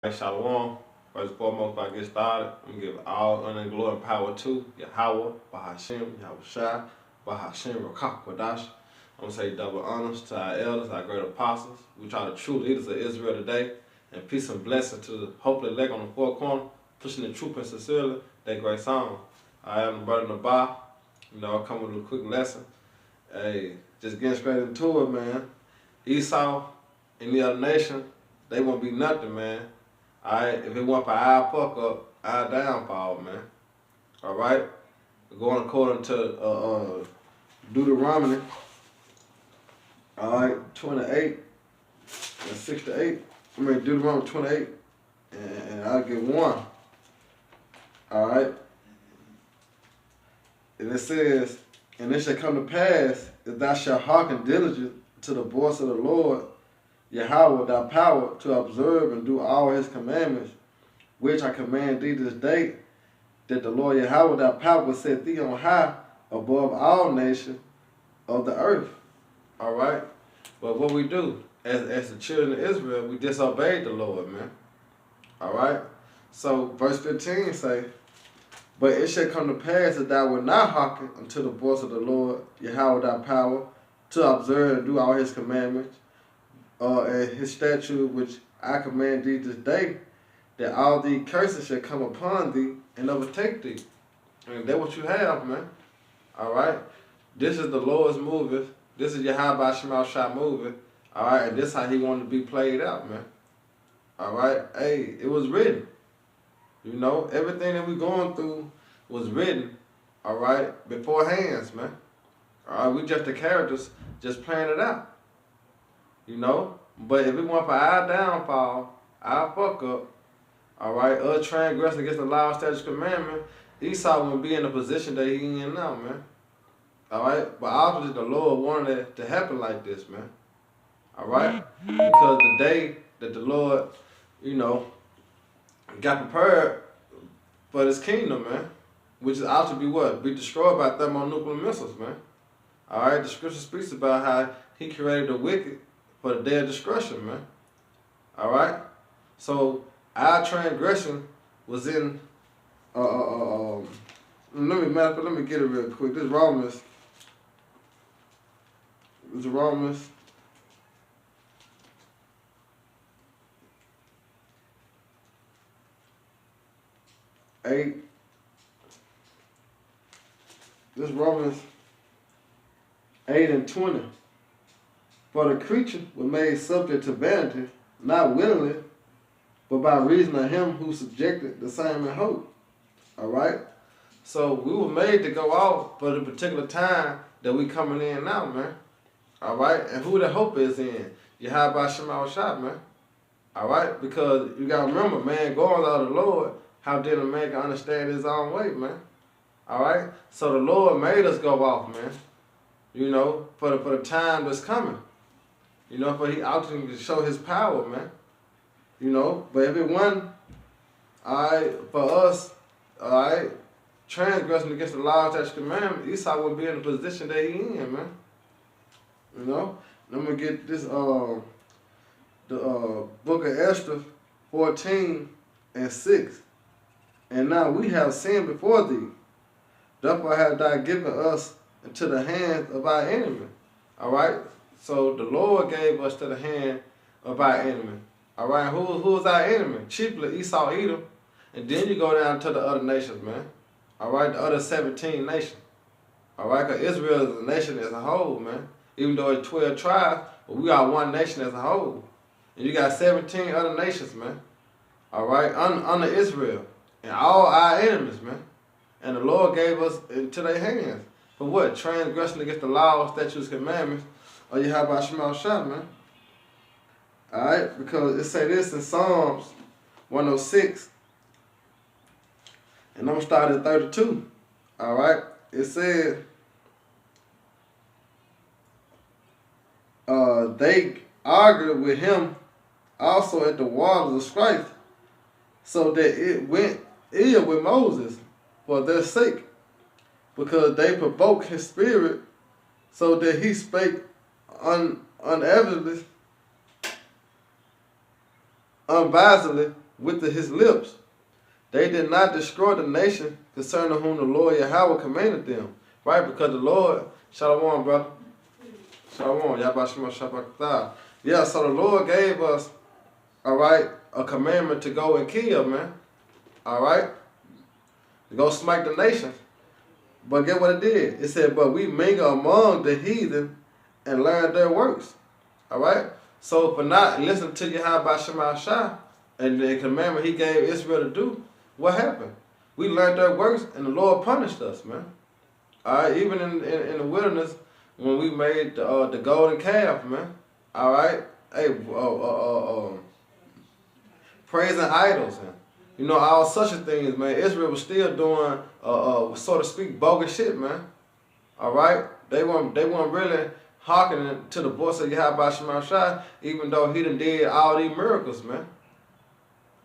Hey, Shalom. First and foremost, before I get started, I'm going to give all honor and glory and power to Yahweh, Bahashim, Yahushai, Bahashim, Rakak, Wadash. I'm going to say double honors to our elders, our great apostles. We try to true leaders of Israel today. And peace and blessings to the hopefully elect on the four corner, pushing the truth and sincerely, that great song. I am the brother in the bar. I come with a quick lesson. Hey, just getting straight into it, man. Esau and the other nation, they won't be nothing, man. Alright, if it went for our fuck up, our downfall, man. Alright? Going according to Deuteronomy, alright, 28 and 6 to 8. Deuteronomy 28 and I'll get 1. Alright? And it says, and it shall come to pass, if thou shalt hearken diligently to the voice of the Lord, Yahweh, thy power, to observe and do all his commandments, which I command thee this day, that the Lord Yahweh, thy power, will set thee on high above all nations of the earth. All right? But what we do, as the children of Israel, we disobeyed the Lord, man. All right? So, verse 15 say, but it shall come to pass that thou wilt not hearken unto the voice of the Lord, Yahweh, thy power, to observe and do all his commandments, and his statute which I command thee this day, that all these curses shall come upon thee and overtake thee. And that's what you have, man. All right? This is the Lord's movie. This is Yahweh Shemal Shah movie. All right? And this is how he wanted to be played out, man. All right? Hey, it was written. Everything that we're going through was written, all right, beforehand, man. All right? We just the characters just playing it out. But if it weren't for our downfall, our fuck up, all right, us transgressing against the law, statutes, commandment, Esau wouldn't be in the position that he in now, man. All right, but obviously the Lord wanted it to happen like this, man. All right, because the day that the Lord, got prepared for this kingdom, man, which is out to be what? Be destroyed by thermonuclear missiles, man. All right, the scripture speaks about how he created the wicked for the day of destruction, man. All right? So, our transgression was in, let me get it real quick. This Romans 8. This Romans 8 and 20. For the creature was made subject to vanity, not willingly, but by reason of him who subjected the same in hope. All right? So we were made to go out for the particular time that we coming in now, man. All right? And who the hope is in? Yahweh Shemal Shah, man. All right? Because you got to remember, man, going out of the Lord, how did a man can understand his own way, man? All right? So the Lord made us go off, man. For the time that's coming. For he ultimately to show his power, man. But if it wasn't, all right, for us, all right, transgressing against the law, statutes, commandments, Esau wouldn't be in the position that he in, man. I'm gonna get this the book of Esther 14 and 6. And now we have sinned before thee. Therefore have thou given us into the hands of our enemy. All right? So the Lord gave us to the hand of our enemy. All right? Who is our enemy? Chiefly Esau, Edom. And then you go down to the other nations, man. All right? The other 17 nations. All right? Because Israel is a nation as a whole, man. Even though it's 12 tribes, but we are one nation as a whole. And you got 17 other nations, man. All right? Under Israel. And all our enemies, man. And the Lord gave us into their hands. For what? Transgression against the law, statutes, commandments. Or you have Shemal Shah, man. Alright? Because it say this in Psalms 106. And I'm going to start at 32. Alright? It said, they argued with him also at the waters of strife, so that it went ill with Moses for their sake, because they provoked his spirit, so that he spake unevidently, unadvisedly with his lips. They did not destroy the nation concerning whom the Lord Yahweh commanded them. Right? Because the Lord, Shalom, brother. Shalom, Yabashima Shabbatah. Yeah, so the Lord gave us, all right, a commandment to go and kill, man. All right? To go smite the nations. But get what it did? It said, but we mingle among the heathen and learn their works. All right? So for not listening to Yahweh Shema Shah and the commandment he gave Israel to do, what happened? We learned their works and the Lord punished us, man. All right? Even in the wilderness, when we made the golden calf, man. All right? Hey, praising idols and all such a things, man. Israel was still doing, so to speak, bogus shit, man. All right, they weren't really hearkening to the voice of Yahweh Shema Shai, even though he done did all these miracles, man.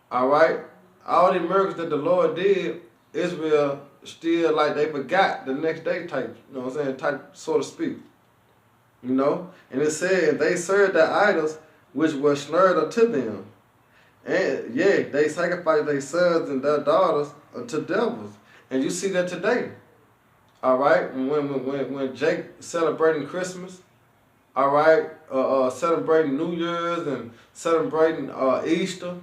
All right, all these miracles that the Lord did, Israel still like they forgot the next day type, you know what I'm saying, type, so to speak. And it said they served their idols which were slurred unto them. And yeah, they sacrificed their sons and their daughters unto devils. And you see that today. All right, when Jake celebrating Christmas, all right, celebrating New Year's and celebrating Easter,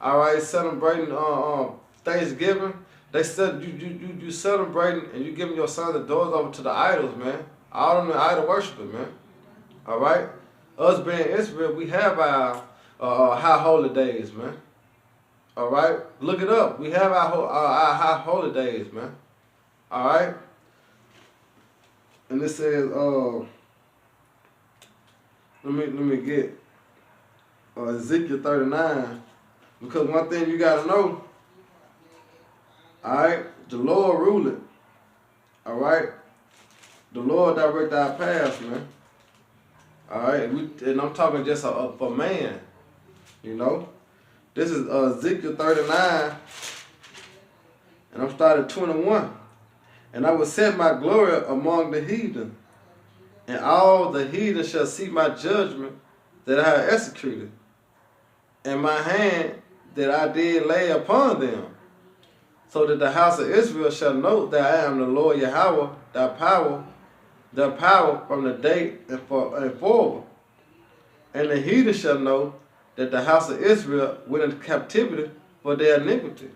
all right, celebrating Thanksgiving, they said you celebrating and you giving your sons and daughters over to the idols, man. All them idol worshipers, man. All right, us being Israel, we have our high holy days, man. All right, look it up. We have our high holy days, man. All right, and it says, let me get Ezekiel 39, because one thing you gotta know. All right, the Lord ruled. All right, the Lord direct our paths, man. All right, and I'm talking just for man. This is Ezekiel 39, and I'm starting 21. And I will set my glory among the heathen, and all the heathen shall see my judgment that I have executed, and my hand that I did lay upon them, so that the house of Israel shall know that I am the Lord Yahweh, their power from the day and forward. And the heathen shall know that the house of Israel went into captivity for their iniquity.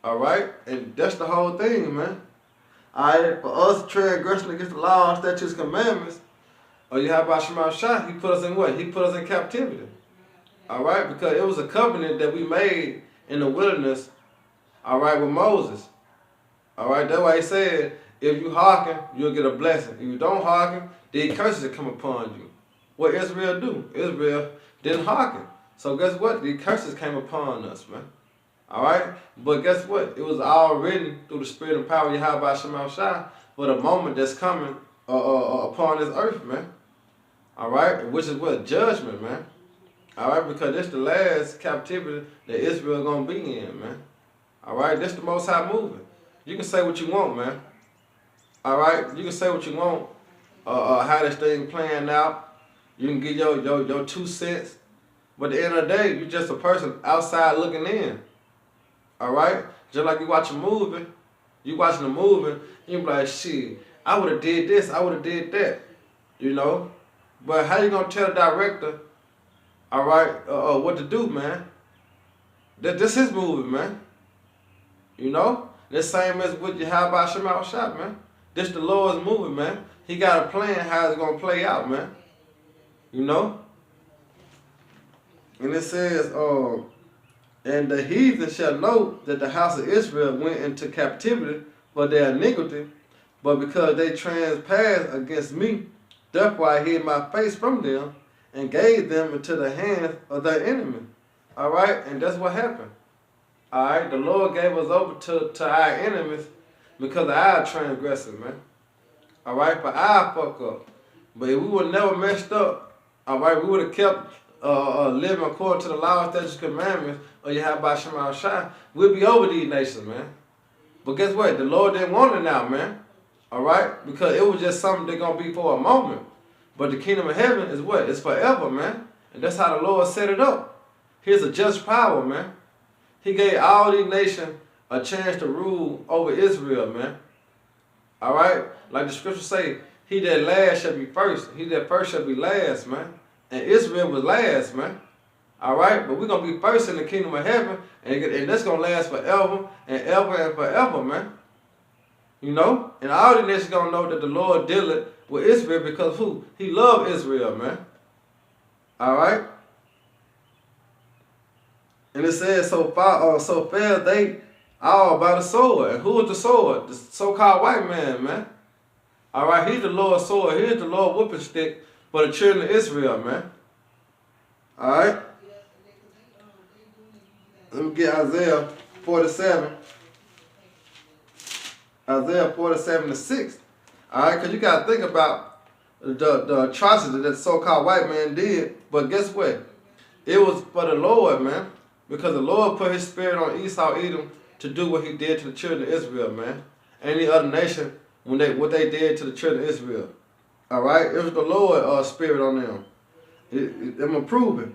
All right? And that's the whole thing, man. All right? For us transgressing against the law, statutes, commandments, or Yahweh Shema Shah, he put us in what? He put us in captivity. All right? Because it was a covenant that we made in the wilderness, all right, with Moses. All right? That's why he said, if you hearken, you'll get a blessing. If you don't hearken, these curses will come upon you. What Israel do? Israel didn't hearken. So guess what? These curses came upon us, man. All right? But guess what? It was all written through the spirit and power of Yahweh Shema Shai for the moment that's coming upon this earth, man. All right? Which is what? Judgment, man. All right? Because this the last captivity that Israel going to be in, man. All right? This the Most High moving. You can say what you want, man. All right? You can say what you want, how this thing playing out. You can give your 2 cents. But at the end of the day, you're just a person outside looking in. All right? Just like you watch a movie. You watching the movie, you be like, shit, I would have did this, I would have did that. But how you going to tell the director, all right, what to do, man? This his movie, man. The same as with Yahweh Shema Shah, man. This the Lord's movie, man. He got a plan how it's going to play out, man. And it says, and the heathen shall know that the house of Israel went into captivity for their iniquity, but because they transgressed against me, therefore I hid my face from them and gave them into the hands of their enemy. All right? And that's what happened. All right? The Lord gave us over to our enemies because of our transgression, man. All right? For our fuck up. But if we would never messed up, all right, we would have kept living according to the law, statutes, commandments of Yahweh Shema Shai, we'll be over these nations, man. But guess what? The Lord didn't want it now, man. All right? Because it was just something that's going to be for a moment. But the kingdom of heaven is what? It's forever, man. And that's how the Lord set it up. He's a just power, man. He gave all these nations a chance to rule over Israel, man. All right? Like the scriptures say, he that last shall be first. He that first shall be last, man. And Israel was last, man. All right? But we're going to be first in the kingdom of heaven, and that's going to last forever and ever and forever, man. You know? And all the nations going to know that the Lord dealeth with Israel because who? He loved Israel, man. All right? And it says, so fell they all by the sword. And who is the sword? The so-called white man. All right, he's the Lord's sword. He's the Lord whooping stick for the children of Israel, man. All right? Let me get Isaiah 47. Isaiah 47:6. All right, because you got to think about the atrocity that the so-called white man did. But guess what? It was for the Lord, man. Because the Lord put his spirit on Esau, Edom, to do what he did to the children of Israel, man. Any other nation, what they did to the children of Israel. All right? It was the Lord's spirit on them. I'm going to prove it.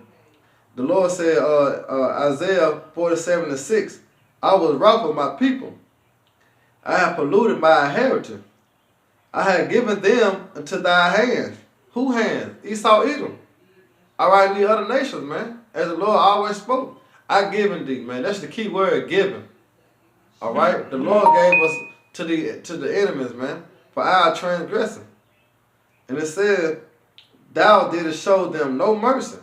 The Lord said, Isaiah 47:6, I was wroth with my people. I have polluted my inheritance. I have given them into thy hands. Who hands? Esau, Edom. All right, the other nations, man. As the Lord always spoke. I given thee, man. That's the key word, given. All right? The Lord gave us to the enemies, man, for our transgressing. And it said, thou didst show them no mercy.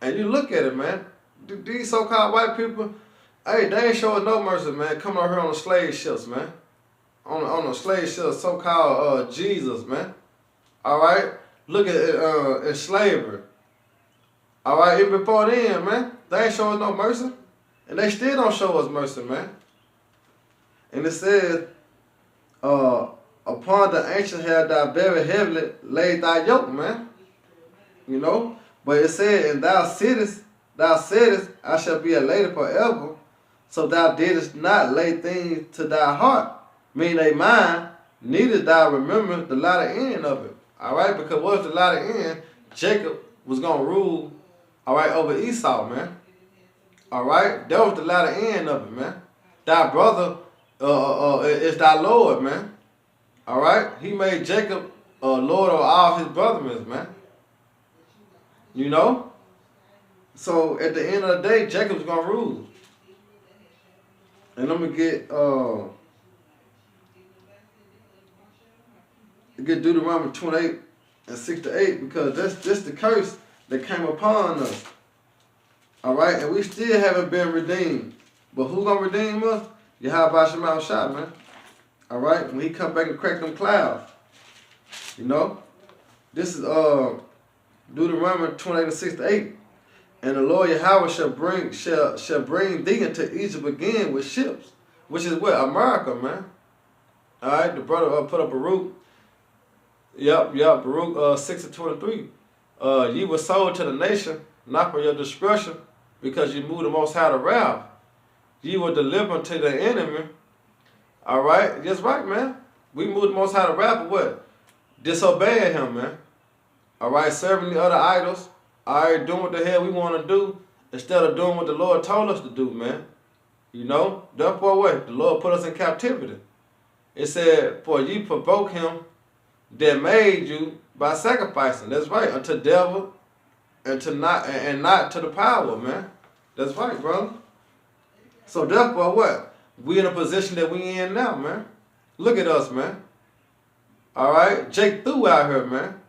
And you look at it, man. These so-called white people, hey, they ain't showing no mercy, man. Coming over here on the slave ships, man. On the slave ships, so-called Jesus, man. All right? Look at it in slavery. All right? Even before then, man, they ain't showing no mercy. And they still don't show us mercy, man. And it says, upon the ancient have thou very heavily laid thy yoke, man. You know? But it said, and thou saidest, I shall be a lady forever. So thou didst not lay things to thy heart, meaning they mind, neither thou remember the latter end of it. All right? Because what was the latter end? Jacob was going to rule, all right, over Esau, man. All right? That was the latter end of it, man. Thy brother is thy Lord, man. All right? He made Jacob Lord of all his brethren, man. You know? So at the end of the day, Jacob's going to rule. And I'm going to get Deuteronomy 28:6-8 because that's the curse that came upon us. All right? And we still haven't been redeemed. But who's going to redeem us? Yahweh Shema Shah, man. All right? When he come back and crack them clouds. You know? This is Deuteronomy 28:6-8. And the Lord Yahweh shall bring thee into Egypt again with ships. Which is what? America, man. All right? The brother put up Baruch. Yep, Baruch 6:23. Ye were sold to the nation, not for your discretion, because you moved the Most High to wrath. Ye were delivered to the enemy. All right? That's right, man. We moved the Most High to wrath for what? Disobeying him, man. All right? Serving the other idols. All right? Doing what the hell we want to do instead of doing what the Lord told us to do, man. You know? Therefore what? The Lord put us in captivity. It said, for ye provoke him that made you by sacrificing. That's right. Unto devil and not to the power, man. That's right, brother. So therefore what? We in a position that we in now, man. Look at us, man. All right? Jake threw out here, man.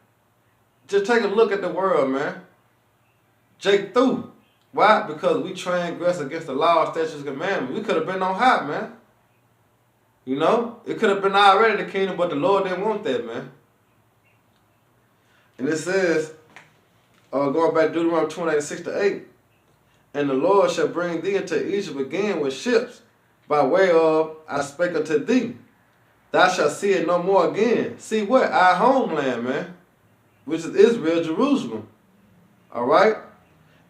Just take a look at the world, man. Jake threw. Why? Because we transgress against the law, statutes, and commandments. We could have been on high, man. You know? It could have been already the kingdom, but the Lord didn't want that, man. And it says, going back to Deuteronomy 28:6-8, and the Lord shall bring thee into Egypt again with ships, by way of I spake unto thee. Thou shalt see it no more again. See what? Our homeland, man, which is Israel, Jerusalem. All right?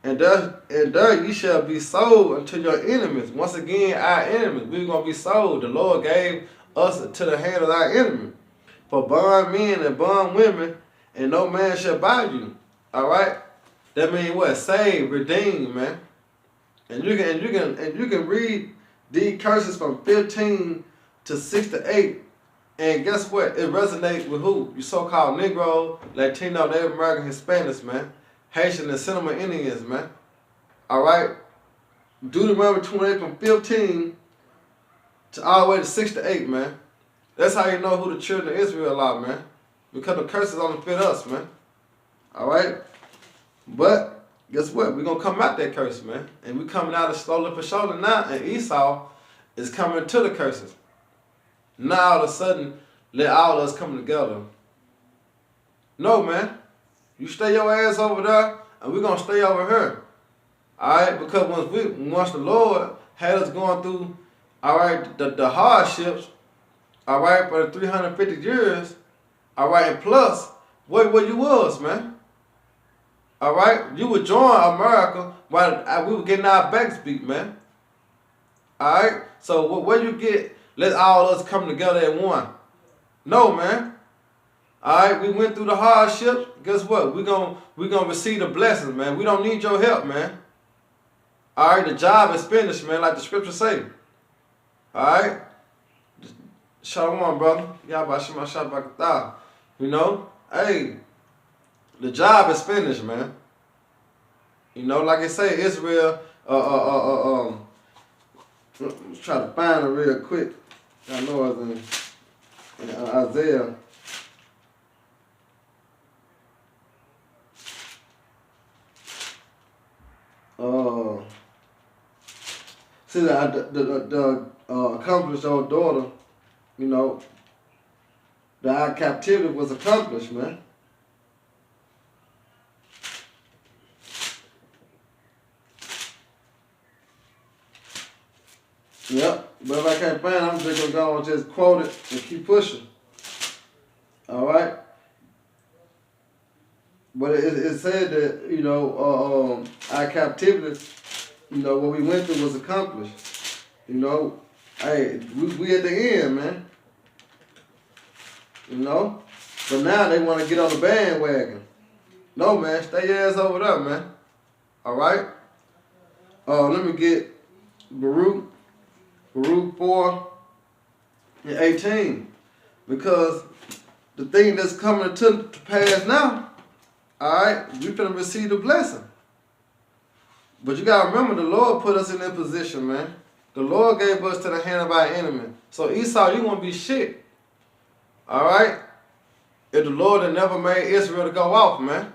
And there ye shall be sold unto your enemies. Once again, our enemies. We're going to be sold. The Lord gave us to the hand of our enemy. For bond men and bond women, and no man shall buy you. All right? That means what? Save, redeem, man. And you can read these curses from 15 to 6 to 8. And guess what? It resonates with who? You so-called Negro, Latino, Native American, Hispanics, man. Haitian and Seminole Indians, man. All right? Deuteronomy 28 from 15 to all the way to 6 to 8, man. That's how you know who the children of Israel are, man. Because the curses only fit us, man. All right? But guess what? We're going to come out that curse, man. And we coming out of slowly for shoulder now. And Esau is coming to the curses. Now all of a sudden, let all of us come together. No, man. You stay your ass over there, and we're going to stay over here. All right? Because once the Lord had us going through, all right, the hardships, all right, for the 350 years, all right, and plus, where you was, man. All right? You would join America while we were getting our backs beat, man. All right? So where you get, let all of us come together at one. No, man. All right? We went through the hardships. Guess what? We're gonna receive the blessings, man. We don't need your help, man. All right? The job is finished, man, like the scripture say. All right? Shalom, brother. Y'all Shema Shabbat. You know? Hey, the job is finished, man. You know, like I say, Israel, let's try to find it real quick. I know it's in Isaiah. See that the accomplished old daughter, you know, our captivity was accomplished, man. Yep, but if I can't find it, I'm just gonna go and just quote it and keep pushing. All right. But it said that, you know, our captivity, you know, what we went through was accomplished. You know, hey, we at the end, man. You know, but now they want to get on the bandwagon. No, man, stay your ass over there, man. All right. Let me get Baruch 4 and 18, because the thing that's coming to pass now, all right, we finna receive the blessing. But you gotta remember, the Lord put us in that position, man. The Lord gave us to the hand of our enemy. So Esau, you won't be shit. All right? If the Lord had never made Israel to go off, man.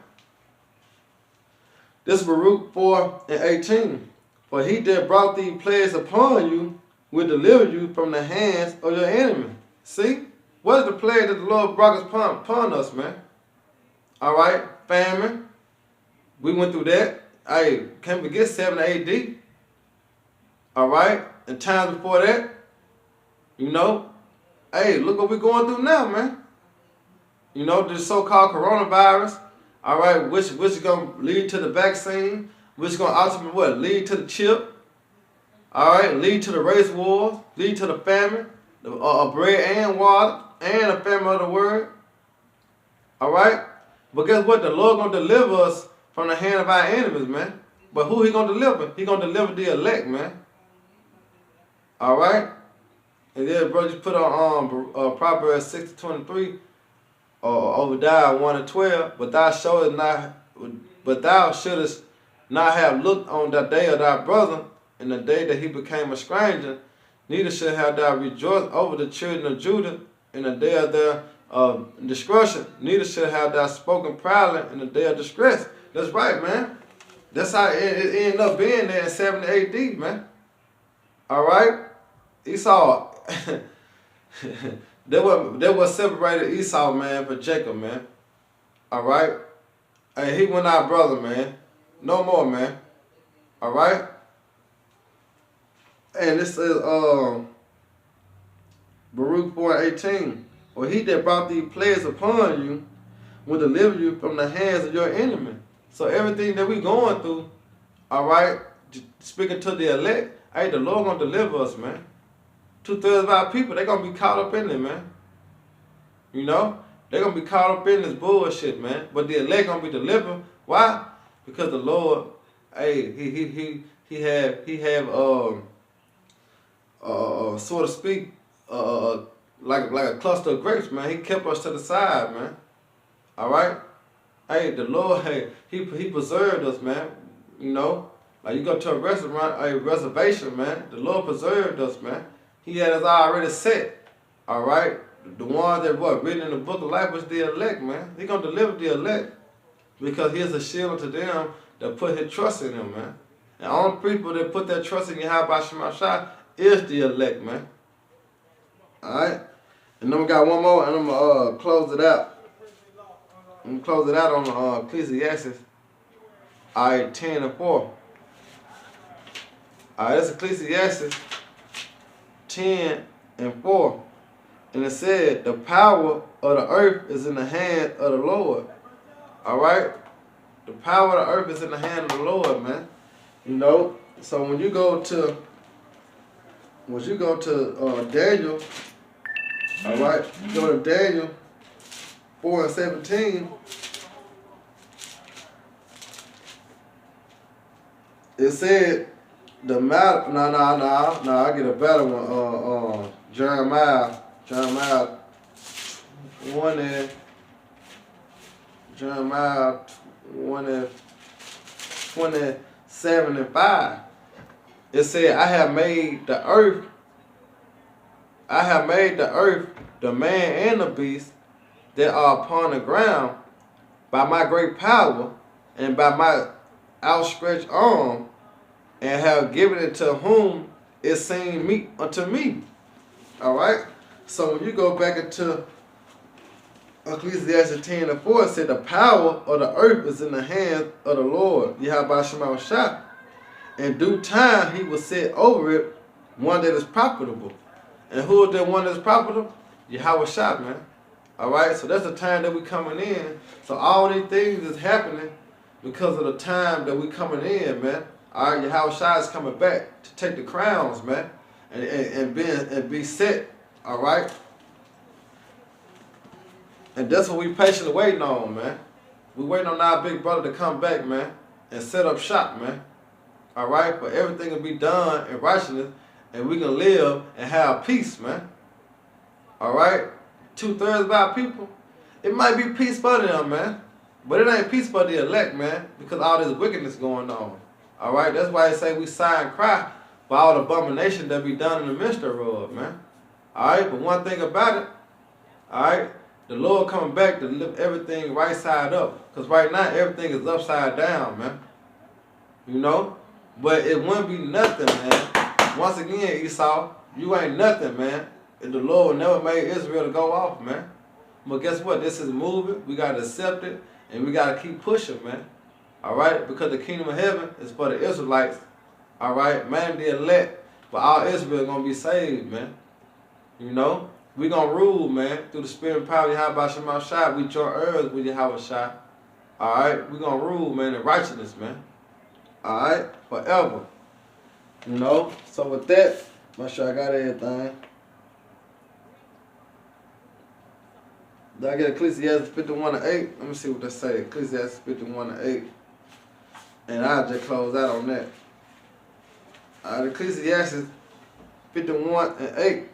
This is Baruch 4 and 18. For he that brought these plagues upon you will deliver you from the hands of your enemy. See? What is the plague that the Lord brought upon us, man? All right? Famine. We went through that. Hey, can't forget 7 AD. All right? And times before that, you know, hey, look what we're going through now, man. You know, this so-called coronavirus, all right, which is going to lead to the vaccine, which is going to ultimately what? Lead to the chip, all right, lead to the race wars, lead to the famine, bread and water, and the famine of the word, all right? But guess what? The Lord going to deliver us from the hand of our enemies, man. But who he going to deliver? He going to deliver the elect, man. All right? And then, bro, just put on Proverbs 6:23, Obadiah 1:12. But thou shouldest not have looked on the day of thy brother, in the day that he became a stranger. Neither should have thou rejoiced over the children of Judah in the day of their discretion. Neither should have thou spoken proudly in the day of distress. That's right, man. That's how it ended up being there in 70 AD, man. All right? Esau, they were separated Esau, man, for Jacob, man. All right? Hey, he went our brother, man. No more, man. All right? And this is Baruch 4:18. Or he that brought these plagues upon you will deliver you from the hands of your enemy. So everything that we going through, all right, speaking to the elect, hey, the Lord gonna deliver us, man. 2/3 of our people, they gonna be caught up in it, man. You know, they gonna be caught up in this bullshit, man. But the elect gonna be delivered. Why? Because the Lord, hey, so to speak, like a cluster of grapes, man. He kept us to the side, man. All right. Hey, the Lord, hey, he preserved us, man. You know, like you go to a reservation, man. The Lord preserved us, man. He had us already set. All right. The ones that were written in the book of life was the elect, man. He gonna deliver the elect because He is a shield to them that put His trust in Him, man. And all the people that put their trust in Yahweh Shemashah is the elect, man. All right. And then we got one more, and I'm gonna close it out. I'm going to close it out on Ecclesiastes, all right, 10 and 4. All right, that's Ecclesiastes 10 and 4. And it said, the power of the earth is in the hand of the Lord. All right? The power of the earth is in the hand of the Lord, man. You know, so when you go to Daniel, all right, you go to Daniel 4 and 17, it said the matter. I get a better one. Jeremiah 1 and 27 and 5. It said, I have made the earth, the man and the beast that are upon the ground, by my great power and by my outstretched arm, and have given it to whom it seemed meet unto me. All right. So when you go back into Ecclesiastes 10 and 4, it said the power of the earth is in the hands of the Lord, Yahweh Shemashah. In due time He will set over it one that is profitable. And who is that one that is profitable? Yahweh Shah, man. All right, so that's the time that we coming in. So all these things is happening because of the time that we coming in, man. All right, Yahweh Shai is coming back to take the crowns, man, and be set. All right, and that's what we patiently waiting on, man. We waiting on our big brother to come back, man, and set up shop, man. All right, for everything to be done in righteousness, and we can live and have peace, man. All right. 2/3 of our people, it might be peace for them, man. But it ain't peace for the elect, man, because all this wickedness going on. All right, that's why they say we sigh and cry for all the abomination that be done in the midst of, man. All right, but one thing about it, all right, the Lord coming back to lift everything right side up. Because right now, everything is upside down, man. You know? But it wouldn't be nothing, man. Once again, Esau, you ain't nothing, man. And the Lord never made Israel to go off, man. But guess what? This is moving. We got to accept it. And we got to keep pushing, man. All right? Because the kingdom of heaven is for the Israelites. All right? Man, the elect. But all Israel going to be saved, man. You know? We going to rule, man. Through the spirit and power of Yahweh Shema Shai. We join earth with Yahweh Shai. All right? We going to rule, man, in righteousness, man. All right? Forever. You know? So with that, make sure I got everything. Did I get Ecclesiastes 51 and 8? Let me see what they say. Ecclesiastes 51 and 8. And I'll just close out on that. Ecclesiastes 51 and 8.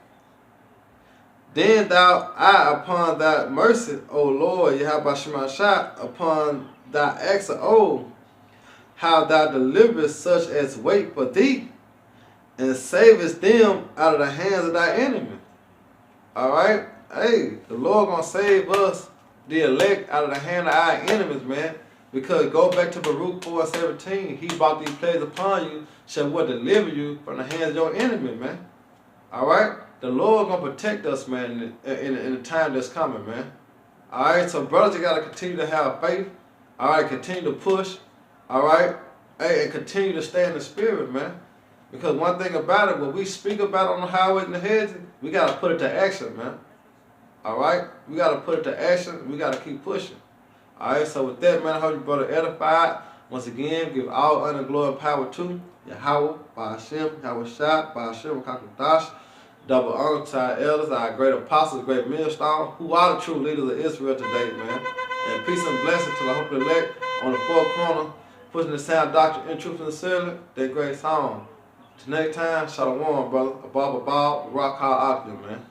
Then thou eye upon thy mercy, O Lord, Yahweh Shema Shai, upon thy acts of old, how thou deliverest such as wait for thee, and savest them out of the hands of thy enemy. All right? Hey, the Lord gonna save us, the elect, out of the hand of our enemies, man. Because go back to Baruch 4:17. He brought these plagues upon you, shall what deliver you from the hands of your enemy, man. All right? The Lord gonna protect us, man, in the time that's coming, man. All right? So brothers, you gotta continue to have faith. All right? Continue to push. All right? Hey, and continue to stay in the spirit, man. Because one thing about it, what we speak about on the highways and the hedges, we gotta put it to action, man. All right? We got to put it to action. We got to keep pushing. All right? So with that, man, I hope you brother edified. Once again, give all honor, glory, and power to Yahweh, by Hashem, Yahweh Shai, by Hashem, Kakadash. Double honor to our elders, our great apostles, great millstone, who are the true leaders of Israel today, man. And peace and blessing to the hope elect on the four corner pushing the sound doctrine and truth sincerely, that great song. Till next time, Shalom, brother. Above, the rock called Ogden, man.